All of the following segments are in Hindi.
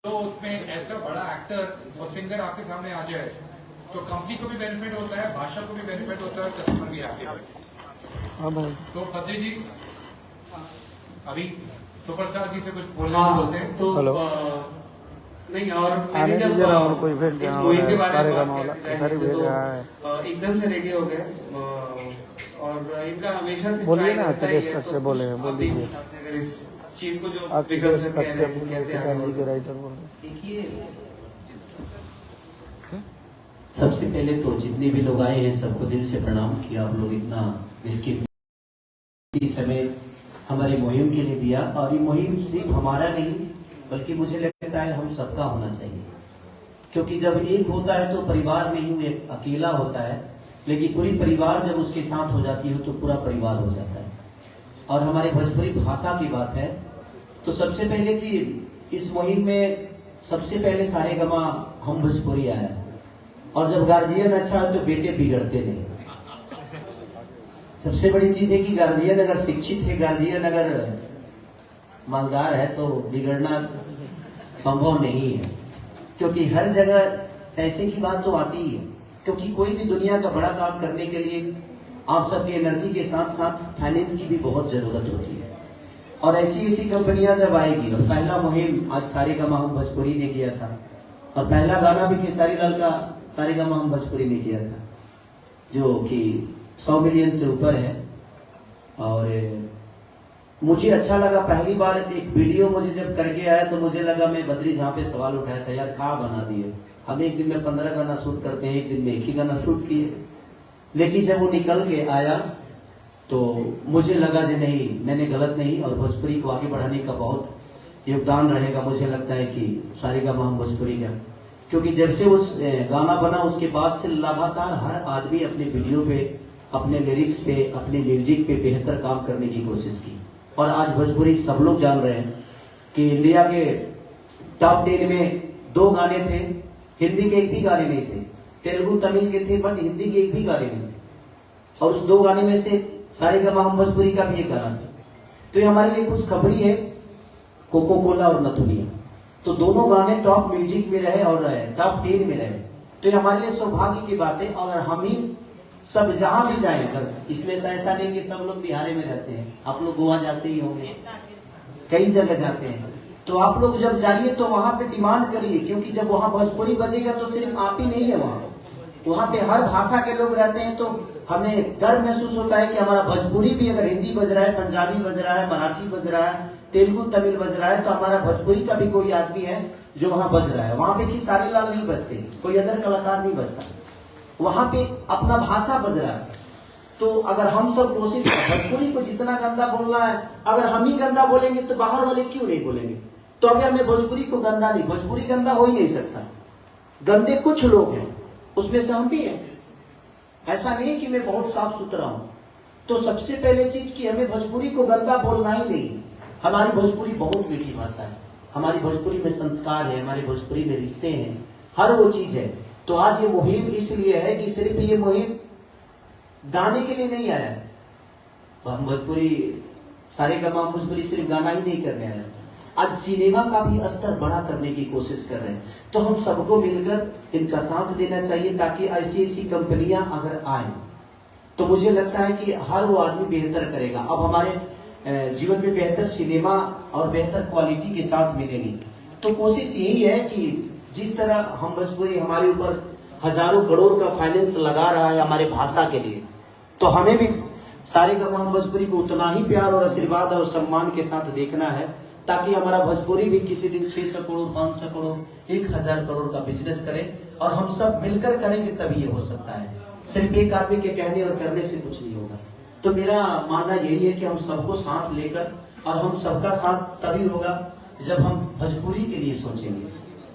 तो उसमें ऐसा बड़ा एक्टर और सिंगर आपके सामने आ जाए तो कंपनी को भी बेनिफिट होता है, भाषा को भी बेनिफिट होता है और कस्टमर भी आगे बढ़े। हाँ भाई। तो खत्री जी अभी सुपरस्टार जी से कुछ बोलना बोलते हैं तो हेलो। नहीं, और आने मैंने जब दीजिए ना, और कोई इवेंट इस यहाँ मूवी हो के रहा है, बारे में सारे बात गाना किया सारी भेज रहा है। एकदम से रेडी हो गए। और इनका हमेशा से बोलिए try ना, रहता ही अखिलेश है, कश्यप तो बोले हैं, कुछ बोल आप भी दीजिए। आपने अगर इस चीज को जो अखिलेश विकल्प से कह रहे कश्यप हैं, कैसे आगे किसान जी बढ़ के सकते राइटर बोल रहे हैं। देखिए, सबसे पहले तो जितने भी लोग आए हैं सबको दिल से प्रणाम किया। आप लोग इतना इसकी समय हमारी मुहिम के लिए दिया, और ये मुहिम सिर्फ हमारा नहीं बल्कि मुझे लगता है हम सबका होना चाहिए, क्योंकि जब एक होता है तो परिवार नहीं, वो एक अकेला होता है, लेकिन पूरी परिवार जब उसके साथ हो जाती है तो पूरा परिवार हो जाता है। और हमारे भोजपुरी भाषा की बात है तो सबसे पहले कि इस मुहिम में सबसे पहले सारेगामा हम भोजपुरी आया, और जब गार्जियन अच्छा है तो बेटे बिगड़ते नहीं। सबसे बड़ी चीज है कि गार्जियन अगर शिक्षित है, गार्जियन अगर मालदार है तो बिगड़ना संभव नहीं है, क्योंकि हर जगह पैसे की बात तो आती ही है। क्योंकि कोई भी दुनिया का बड़ा काम करने के लिए आप सबकी एनर्जी के साथ साथ फाइनेंस की भी बहुत जरूरत होती है। और ऐसी ऐसी कंपनियां जब आएगी, और पहला मुहिम आज सारेगामा हम भोजपुरी ने किया था, और पहला गाना भी खेसारी लाल का सारेगामा हम भोजपुरी ने किया था, जो कि 100 मिलियन से ऊपर है। और मुझे अच्छा लगा, पहली बार एक वीडियो मुझे जब करके आया तो मुझे लगा, मैं बद्री जहाँ पे सवाल उठाया था, यार कहाँ बना दिए, हम एक दिन में 15 गाना शूट करते हैं, एक दिन में एक ही गाना शूट किए। लेकिन जब वो निकल के आया तो मुझे लगा कि नहीं, मैंने गलत नहीं, और भोजपुरी को आगे बढ़ाने का बहुत योगदान रहेगा। मुझे लगता है कि सारेगामा हम भोजपुरी का, क्योंकि जब से उस गाना बना उसके बाद से लगातार हर आदमी अपने वीडियो पे, अपने लिरिक्स पे, अपने म्यूजिक पे बेहतर काम करने की कोशिश की। और आज भोजपुरी सब लोग जान रहे हैं कि इंडिया के टॉप 10 में 2 गाने थे, हिंदी के एक भी गाने नहीं थे, तेलुगु तमिल के थे बट हिंदी के एक भी गाने नहीं थे। और उस 2 गाने में से सारेगामा हम भोजपुरी का भी एक गाना था। तो ये हमारे लिए खुशखबरी है, कोको कोला और नथुनिया, तो दोनों गाने टॉप म्यूजिक में रहे और टॉप 10 में रहे। तो ये हमारे लिए सौभाग्य की बात है। और हम ही सब जहां भी जाए, अगर इसमें से ऐसा नहीं कि सब लोग बिहार में रहते हैं, आप लोग गोवा जाते ही होंगे, कई जगह जाते हैं, तो आप लोग जब जाइए तो वहां पे डिमांड करिए, क्योंकि जब वहां भोजपुरी बजेगा तो सिर्फ आप ही नहीं है, वहां पे हर भाषा के लोग रहते हैं। तो हमें गर्व महसूस होता है कि हमारा भोजपुरी भी, अगर हिंदी बज रहा है, पंजाबी बज रहा है, मराठी बज रहा है, तेलुगु तमिल बज रहा है, तो हमारा भोजपुरी का भी कोई आदमी है जो वहां बज रहा है। वहां पे खेसारी लाल नहीं बजते, कोई अदर कलाकार नहीं बजता, वहां पे अपना भाषा बज रहा है। तो अगर हम सब कोशिश, भोजपुरी को जितना गंदा बोलना है, अगर हम ही गंदा बोलेंगे तो बाहर वाले क्यों नहीं बोलेंगे। तो अभी हमें भोजपुरी को गंदा नहीं, भोजपुरी गंदा हो ही नहीं सकता, गंदे कुछ लोग हैं, उसमें से हम भी हैं। ऐसा नहीं कि मैं बहुत साफ सुथरा हूं। तो सबसे पहले चीज की हमें भोजपुरी को गंदा बोलना ही नहीं। हमारी भोजपुरी बहुत मीठी भाषा है, हमारी भोजपुरी में संस्कार है, हमारी भोजपुरी में रिश्ते हैं, हर वो चीज है। तो आज ये मुहिम इसलिए है कि सिर्फ ये मुहिम गाने के लिए नहीं आया है, हम भोजपुरी सारेगामा हम भोजपुरी सिर्फ गाना ही नहीं करने आया, आज सिनेमा का भी स्तर बड़ा करने की कोशिश कर रहे हैं। तो हम सबको मिलकर इनका साथ देना चाहिए, ताकि ऐसी ऐसी कंपनियां अगर आए तो मुझे लगता है कि हर वो आदमी बेहतर करेगा। अब हमारे जीवन में बेहतर सिनेमा और बेहतर क्वालिटी के साथ मिलेगी। तो कोशिश यही है कि जिस तरह हम भोजपुरी, हमारे ऊपर हजारों करोड़ का फाइनेंस लगा रहा है हमारे भाषा के लिए, तो हमें भी सारेगामा हम भोजपुरी को उतना ही प्यार और आशीर्वाद और सम्मान के साथ देखना है, ताकि हमारा भोजपुरी भी किसी दिन 600 करोड़, 500 करोड़, 1000 करोड़ का बिजनेस करे। और हम सब मिलकर करेंगे तभी ये हो सकता है, सिर्फ एक आदमी के कहने और करने से कुछ नहीं होगा। तो मेरा मानना यही है कि हम सबको साथ लेकर, और हम सबका साथ तभी होगा जब हम भोजपुरी के लिए सोचेंगे।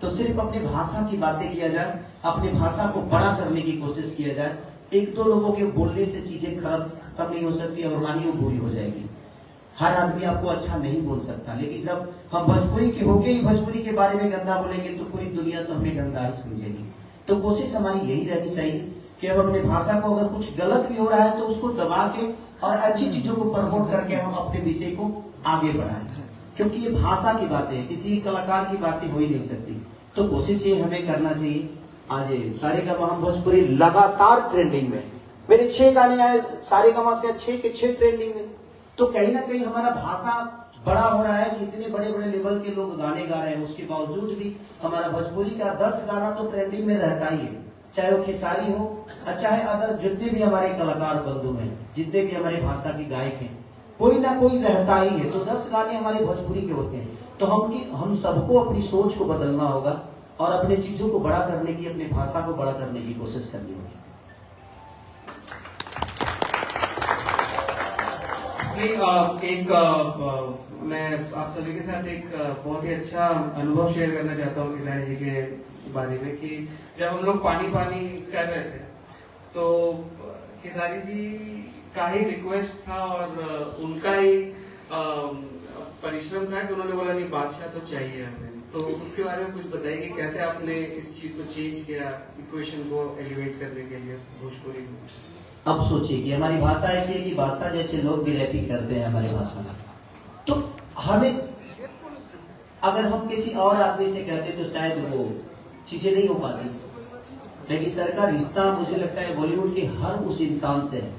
तो सिर्फ अपनी भाषा की बातें किया जाए, अपनी भाषा को बड़ा करने की कोशिश किया जाए। 1-2 लोगों के बोलने से चीजें खत्म नहीं हो सकती और ना ही वो बुरी हो जाएगी। हर आदमी आपको अच्छा नहीं बोल सकता, लेकिन जब हम भोजपुरी के होके ही भोजपुरी के बारे में गंदा बोलेंगे तो पूरी दुनिया तो हमें गंदा ही समझेगी। तो कोशिश हमारी यही रहनी चाहिए कि हम अपनी भाषा को, अगर कुछ गलत भी हो रहा है तो उसको दबा के और अच्छी चीजों को प्रमोट करके हम अपने विषय को आगे बढ़ाएं। क्योंकि ये भाषा की बातें हैं, किसी कलाकार की बातें हो ही नहीं सकती। तो कोशिश ये हमें करना चाहिए। आज सारेगामा हम भोजपुरी लगातार ट्रेंडिंग में, मेरे 6 गाने आए सारेगामा से 6 के 6 ट्रेंडिंग में। तो कहीं ना कहीं हमारा भाषा बड़ा हो रहा है कि इतने बड़े बड़े लेवल के लोग गाने गा रहे हैं, उसके बावजूद भी हमारा भोजपुरी का 10 गाना तो ट्रेंडिंग में रहता ही है, चाहे वो खेसारी हो, चाहे अदर जितने भी हमारे कलाकार बंधु हैं, जितने भी हमारे भाषा के गायक हैं, कोई ना कोई रहता ही है। तो 10 गाने हमारे भोजपुरी के होते हैं। तो हम सबको अपनी सोच को बदलना होगा और अपने चीजों को बड़ा करने की, अपनी भाषा को बड़ा करने की कोशिश करनी होगी। मैं आप सभी के साथ एक बहुत ही अच्छा अनुभव शेयर करना चाहता हूँ खेसारी जी के बारे में, कि जब हम लोग पानी पानी कर रहे थे तो खेसारी जी का ही रिक्वेस्ट था और उनका ही परिश्रम था कि उन्होंने बोला नहीं बादशाह तो चाहिए हमें। तो उसके बारे में कुछ बताइए कि कैसे आपने इस चीज को चेंज किया, इक्वेशन को एलिवेट करने के लिए भोजपुरी में। अब सोचिए कि हमारी भाषा ऐसी है कि बादशाह जैसे लोग भी रैपिंग करते हैं हमारी भाषा में। तो हमें अगर हम किसी और आदमी से कहते तो शायद वो चीजें नहीं हो पाती, लेकिन सर का रिश्ता मुझे लगता है बॉलीवुड के हर उस इंसान से है।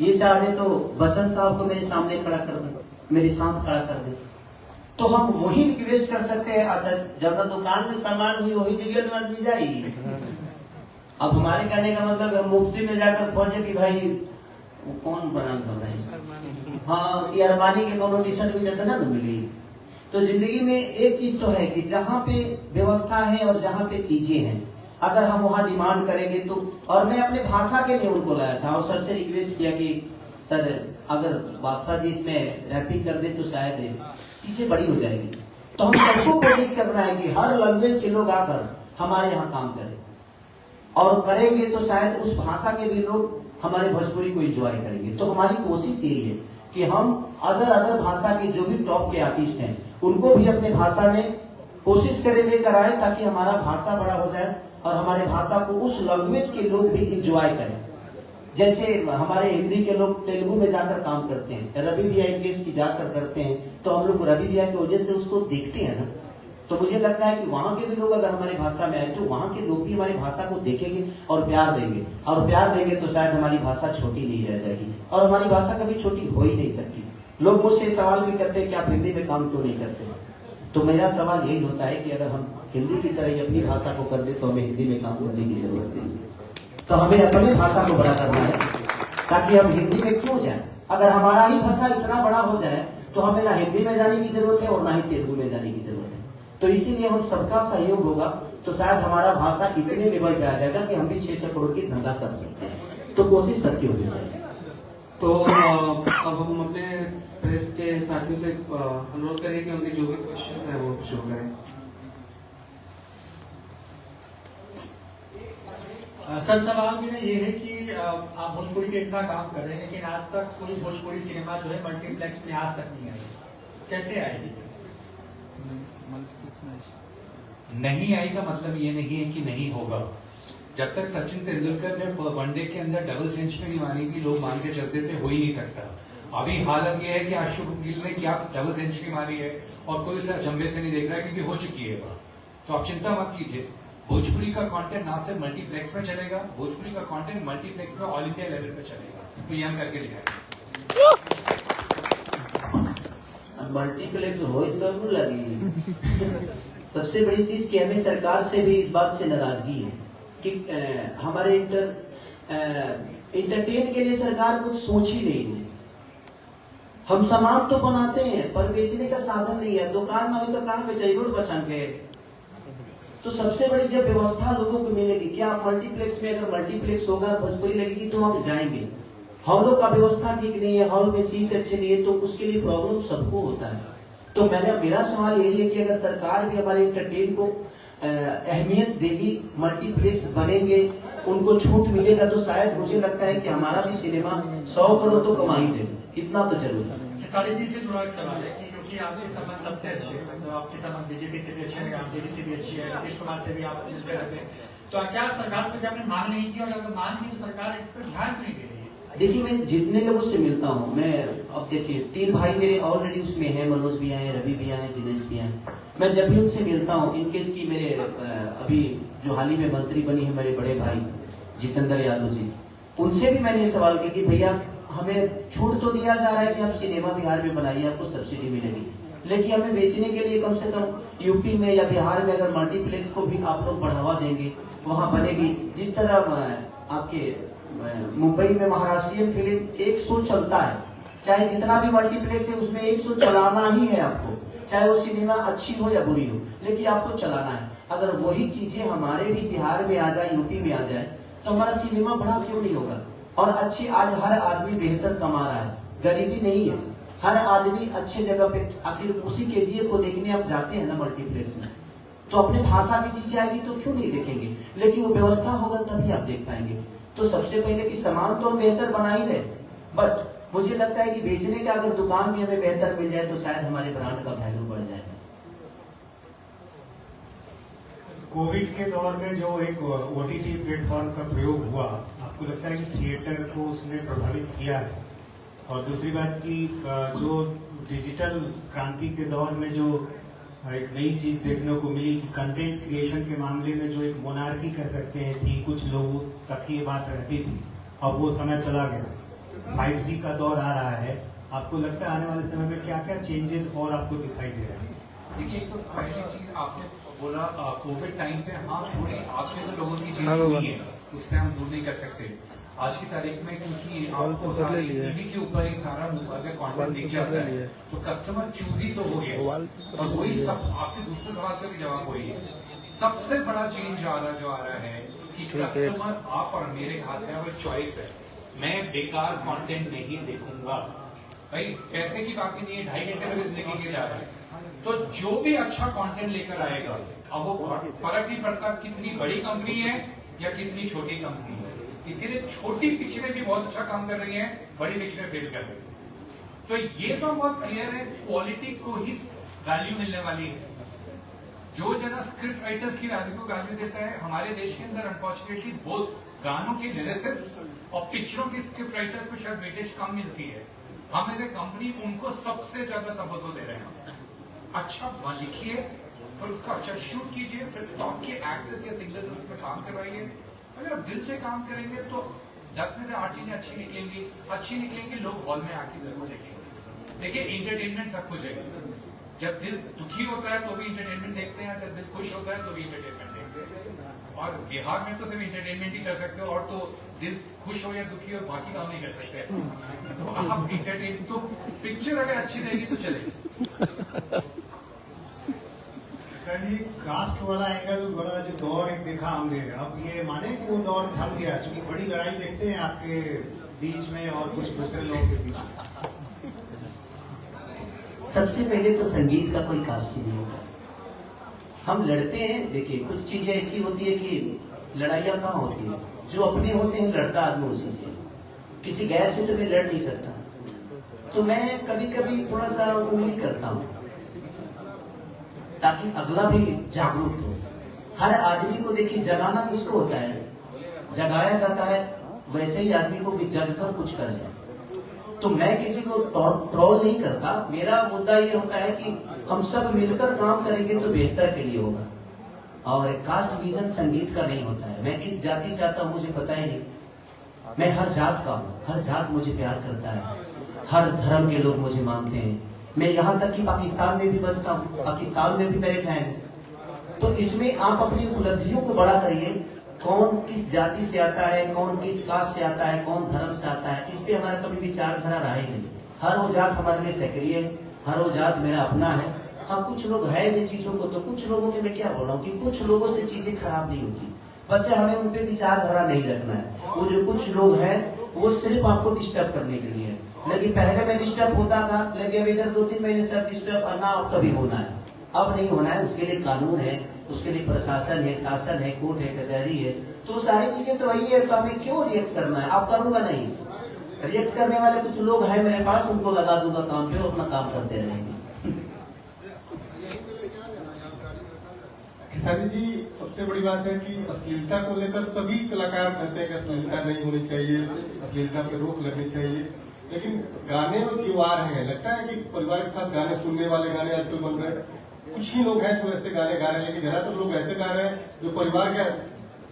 ये चाहे तो बच्चन साहब को मेरे सामने खड़ा कर दे, मेरे साथ खड़ा कर दे, तो हम वही रिक्वेस्ट कर सकते हैं। अच्छा, जब ना दुकान में सामान हुई वही जगह में मिल जाएगी। अब हमारे कहने का मतलब हम मुफ्ती में जाकर खोजे कि भाई वो कौन बना भाई, हाँ कि अरमानी के कोनो टी शर्ट भी ना मिली। तो जिंदगी में एक चीज तो है कि जहाँ पे व्यवस्था है और जहाँ पे चीजें हैं, अगर हम वहाँ डिमांड करेंगे तो। और मैं अपने भाषा के लिए उनको लाया था और सर से रिक्वेस्ट किया कि सर अगर बादशाह जी इसमें रैपिंग कर दे तो शायद चीजें बड़ी हो जाएगी। तो हम सबको कोशिश करना है कि हर लैंग्वेज के लोग आकर हमारे यहाँ काम करें, और करेंगे तो शायद उस भाषा के भी लोग हमारे भोजपुरी को एंजॉय करेंगे। तो हमारी कोशिश यही है कि हम अदर भाषा के जो भी टॉप के आर्टिस्ट हैं उनको भी अपने भाषा में कोशिश करें लेकर आए, ताकि हमारा भाषा बड़ा हो जाए और हमारे भाषा को उस लैंग्वेज के लोग भी एंजॉय करें। जैसे हमारे हिंदी के लोग तेलुगु में जाकर काम करते हैं, रवि भैया इंग्लिश की जाकर करते हैं, तो हम लोग रवि भैया की वजह से उसको देखते हैं ना। तो मुझे लगता है कि वहां के भी लोग अगर हमारी भाषा में आए तो वहां के लोग भी हमारी भाषा को देखेंगे और प्यार देंगे, और प्यार देंगे तो शायद हमारी भाषा छोटी नहीं रह जाएगी, और हमारी भाषा कभी छोटी हो ही नहीं सकती। लोग मुझसे सवाल भी करते हैं कि आप हिंदी में काम क्यों नहीं करते, तो मेरा सवाल यही होता है कि अगर हम हिंदी की तरह अपनी भाषा को कर दे तो हमें हिंदी में काम करने की जरूरत नहीं। तो हमें अपनी भाषा को बड़ा करना है, ताकि हम हिंदी में क्यों जाए। अगर हमारा ही भाषा इतना बड़ा हो जाए तो हमें ना हिंदी में जाने की जरूरत है और ना ही तेलुगु में जाने की जरूरत है। तो इसीलिए हम सबका सहयोग होगा तो शायद हमारा भाषा इतने लेवल पे आ जाएगा कि हम भी 600 करोड़ की धंधा कर सकते हैं। तो कोशिश सबकी होनी चाहिए। तो अब हम अपने प्रेस के साथियों से अनुरोध करें कि उनके जो भी क्वेश्चंस हैं वो शो करें। सर सवाल मेरा ये है कि आप भोजपुरी के इतना काम कर रहे हैं, लेकिन आज तक कोई भोजपुरी सिनेमा जो है मल्टीप्लेक्स में आज तक नहीं आई, कैसे आएगी? नहीं आई का मतलब ये नहीं है कि नहीं होगा। जब तक सचिन तेंदुलकर ने वनडे के अंदर डबल सेंचुरी मारी थी, लोग मान के चलते थे हो ही नहीं सकता। अभी हालत ये है कि आशुक गिल ने क्या डबल सेंचुरी मारी है और कोई उसे अचंभे से नहीं देख रहा है, क्योंकि हो चुकी है बात। तो आप चिंता मत कीजिए, भोजपुरी का कंटेंट ना सिर्फ मल्टीप्लेक्स में चलेगा, भोजपुरी का कंटेंट मल्टीप्लेक्स में ऑल इंडिया लेवल पे चलेगा। तो ये हम करके दिखाएंगे। मल्टीप्लेक्स हो तो लगी। सबसे बड़ी चीज कि हमें सरकार से भी इस बात से नाराजगी है कि हमारे इंटरटेन के लिए सरकार कुछ सोच ही नहीं है। हम सामान तो बनाते हैं पर बेचने का साधन नहीं है। दुकान में तो कहाँ बेचे, रोड बचा के। तो सबसे बड़ी जब व्यवस्था लोगों को मिलेगी, क्या मल्टीप्लेक्स में अगर मल्टीप्लेक्स होगा भोजपुरी लगेगी तो हम जाएंगे। हॉलों का व्यवस्था ठीक नहीं है, हॉल में सीट अच्छे नहीं है, तो उसके लिए प्रॉब्लम सबको होता है। तो मेरा सवाल यही है कि अगर सरकार भी हमारे इंटरटेन को अहमियत देगी, मल्टीप्लेक्स बनेंगे, उनको छूट मिलेगा, तो शायद मुझे लगता है कि हमारा भी सिनेमा 100 करोड़ तो कमा ही देगा। इतना तो जरूर है। खेसारी जी से जुड़ा एक सवाल है कि क्योंकि आपके संबंध सबसे अच्छे हैं, तो आपके संबंध बीजेपी से भी अच्छे हैं, आरजेडी से भी अच्छी है, नीतीश कुमार से भी आप इस पे रहते हैं, तो क्या सरकार से भी आपने मांग नहीं की, और अगर मांग की तो सरकार इस पर ध्यान क्यों नहीं दे रही है? देखिए मैं जितने लोगों से मिलता हूँ, मैं अब देखिए 3 भाई मेरे ऑलरेडी उसमें हैं, मनोज भी आए, रवि भी आए, दिनेश भी आए। मैं जब भी उनसे मिलता हूँ, इनकेस की मेरे अभी जो हाल ही में मंत्री बनी है मेरे बड़े भाई जितेंद्र यादव जी, उनसे भी मैंने सवाल किया कि भैया हमें छूट तो दिया जा रहा है कि आप सिनेमा बिहार में बनाइए, आपको सब्सिडी मिलेगी, लेकिन हमें बेचने के लिए कम से कम यूपी में या बिहार में अगर मल्टीप्लेक्स को भी आप लोग बढ़ावा देंगे, वहां बनेगी। जिस तरह आपके मुंबई में महाराष्ट्रियन फिल्म 1 शो चलता है, चाहे जितना भी मल्टीप्लेक्स है उसमें 1 शो चलाना ही है आपको, चाहे वो सिनेमा अच्छी हो या बुरी हो, लेकिन आपको चलाना है। अगर वही चीजें हमारे भी बिहार में आ जाए, यूपी में आ जाए, तो हमारा सिनेमा बड़ा क्यों नहीं होगा। और अच्छी आज हर आदमी बेहतर कमा रहा है, गरीबी नहीं है, हर आदमी अच्छे जगह पे, आखिर उसी केजीएफ को देखने आप जाते हैं ना मल्टीप्लेक्स में, तो अपने भाषा की चीजें आएगी तो क्यों नहीं देखेंगे, लेकिन वो व्यवस्था होगा तभी आप देख पाएंगे। तो सबसे पहले कि सामान तो हम बेहतर बना ही रहे, बट मुझे लगता है कि बेचने का अगर दुकान भी हमें बेहतर मिल जाए तो शायद हमारे ब्रांड का वैल्यू बढ़ जाएगा। कोविड के दौर में जो एक ओटीटी प्लेटफॉर्म का प्रयोग हुआ, आपको लगता है कि थिएटर को उसने प्रभावित किया है? और दूसरी बात कि जो डिजिटल क्रांति के दौर में जो एक नई चीज देखने को मिली कि कंटेंट क्रिएशन के मामले में जो एक मोनार्की कह सकते हैं थी, कुछ लोगों तक ये बात रहती थी, अब वो समय चला गया, 5G का दौर आ रहा है, आपको लगता है आने वाले समय में क्या क्या चेंजेस और आपको दिखाई दे रहे हैं? देखिए, एक तो पहली चीज आपने बोला कोविड टाइम पे, हाँ थोड़ी आपसे तो लोगों की चीज हाँ, हुई है, उस पर हम दूर नहीं कर सकते। आज की तारीख में क्योंकि आपको सारे टीवी के ऊपर ही सारा अगर कंटेंट दिख जाता है तो कस्टमर चूजी तो हो गया, और वही सब आपके दूसरे सवाल का भी जवाब वही है। सबसे बड़ा चेंज जो आ रहा है कि कस्टमर आप और मेरे हाथ में अब चॉइस है। मैं बेकार कंटेंट नहीं देखूंगा भाई, पैसे की बात ही नहीं है, 2.5 घंटे में जिंदगी के जा रहा है, तो जो भी अच्छा कंटेंट लेकर आएगा, अब वो फर्क नहीं पड़ता कितनी बड़ी कंपनी है या कितनी छोटी कंपनी है। इसीलिए छोटी पिक्चरें भी बहुत अच्छा काम कर रही हैं, बड़ी पिक्चरें फेल कर रही हैं। तो ये तो बहुत क्लियर है, क्वालिटी को ही वैल्यू मिलने वाली है। जो जना स्क्रिप्ट राइटर्स की वैल्यू को वैल्यू देता है हमारे देश के अंदर, अनफॉर्चुनेटली बहुत गानों की लिरिसिस्ट और पिक्चरों की स्क्रिप्ट राइटर्स को शायद वेटेज कम मिलती है। हम एज ए कंपनी उनको सबसे ज्यादा तवज्जो दे रहे हैं। अच्छा लिखिए, फिर उसका अच्छा शूट कीजिए, फिर टॉप के एक्टर्स या सिंगर्स उसमें काम करवाइए। अगर आप दिल से काम करेंगे तो 10 में से 8 चीजें अच्छी निकलेंगी, लोग हॉल में आके जरूर देखेंगे। देखिए, इंटरटेनमेंट सब कुछ है। जब दिल दुखी होता है तो भी इंटरटेनमेंट देखते हैं, जब दिल खुश होता है तो भी इंटरटेनमेंट देखते हैं। और बिहार में तो सिर्फ इंटरटेनमेंट ही कर सकते हो, और तो दिल खुश हो या दुखी हो बाकी काम नहीं कर सकते। तो आप इंटरटेन, तो पिक्चर अगर अच्छी रहेगी तो चलेगी। जी, कास्ट वाला एंगल बड़ा जो दौर एक देखा हमने, अब ये माने कि वो दौर थम गया, क्योंकि बड़ी लड़ाई देखते हैं आपके बीच में और कुछ दूसरे लोगों के बीच में। सबसे पहले तो संगीत का कोई कास्ट ही नहीं होता। हम लड़ते हैं, देखिए कुछ चीजें ऐसी होती है कि लड़ाइयाँ कहाँ होती है, जो अपने होते हैं लड़ता आदमी उसी से, किसी गैर से तो मैं लड़ नहीं सकता। तो मैं कभी कभी थोड़ा सा उंगली करता हूँ ताकि अगला भी जागरूक हो। हर आदमी को देखिए जगाना किसको होता है, जगाया जाता है, वैसे ही आदमी को भी जगकर कुछ कर जाए। तो मैं किसी को ट्रोल नहीं करता, मेरा मुद्दा ये होता है कि हम सब मिलकर काम करेंगे तो बेहतर के लिए होगा। और कास्ट विजन संगीत का नहीं होता है। मैं किस जाति से आता हूँ मुझे पता ही नहीं, मैं हर जात का हूँ, हर जात मुझे प्यार करता है, हर धर्म के लोग मुझे मानते हैं। मैं यहाँ तक कि पाकिस्तान में भी बसता हूँ, पाकिस्तान में भी मेरे फैन हैं। तो इसमें आप अपनी उपलब्धियों को बड़ा करिए, कौन किस जाति से आता है, कौन किस कास्ट से आता है, कौन धर्म से आता है, इस पे हमारा कभी विचारधारा रहा ही नहीं। हर वो जात हमारे लिए सक्रिय है, हर वो जात मेरा अपना है। हाँ, कुछ लोग है जिन चीजों को, तो कुछ लोगों के मैं क्या बोल रहा हूँ कि कुछ लोगों से चीजें खराब नहीं होती, बस हमें उन पे विचारधारा नहीं रखना है। वो जो कुछ लोग हैं वो सिर्फ आपको डिस्टर्ब करने के लिए है। लेकिन पहले मैं डिस्टर्ब होता था, लेकिन अब इधर 2-3 महीने से अब डिस्टर्ब करना अब कभी होना है, अब नहीं होना है। उसके लिए कानून है, उसके लिए प्रशासन है, शासन है, कोर्ट है, कचहरी है, तो सारी चीजें तो वही है। तो हमें क्यों रिएक्ट करना है? आप करूंगा नहीं, रिएक्ट करने वाले कुछ लोग हैं मेरे पास, उनको लगा दूंगा काम पे, अपना काम करते रहेंगे। खेसारी जी, सबसे बड़ी बात है कि अश्लीलता को लेकर सभी कलाकार कहते हैं कि अश्लीलता नहीं होनी चाहिए, अश्लीलता पे रोक लगनी चाहिए, लेकिन गाने क्यों आ रहे हैं? लगता है कि परिवार के साथ गाने सुनने वाले गाने आजकल बन रहे हैं। कुछ ही लोग हैं जो ऐसे गाने गा रहे हैं, लेकिन ज्यादातर लोग ऐसे गा रहे हैं जो परिवार के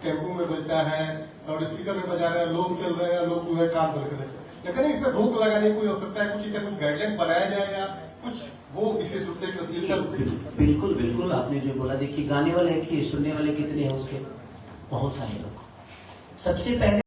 टेम्पो में बजता है और स्पीकर में बजा रहे हैं, लोग चल रहे हैं, लोग जो है काम कर रहे हैं। लेकिन इस पर रोक लगाने की कोई आवश्यकता है? कुछ इसका कुछ गाइडलाइन बनाया जाए या कुछ वो विशेष रूप से अश्लीलता? बिल्कुल बिल्कुल, आपने जो बोला, देखिए गाने वाले एक ही, सुनने वाले कितने हैं उसके? बहुत सारे लोग। सबसे पहले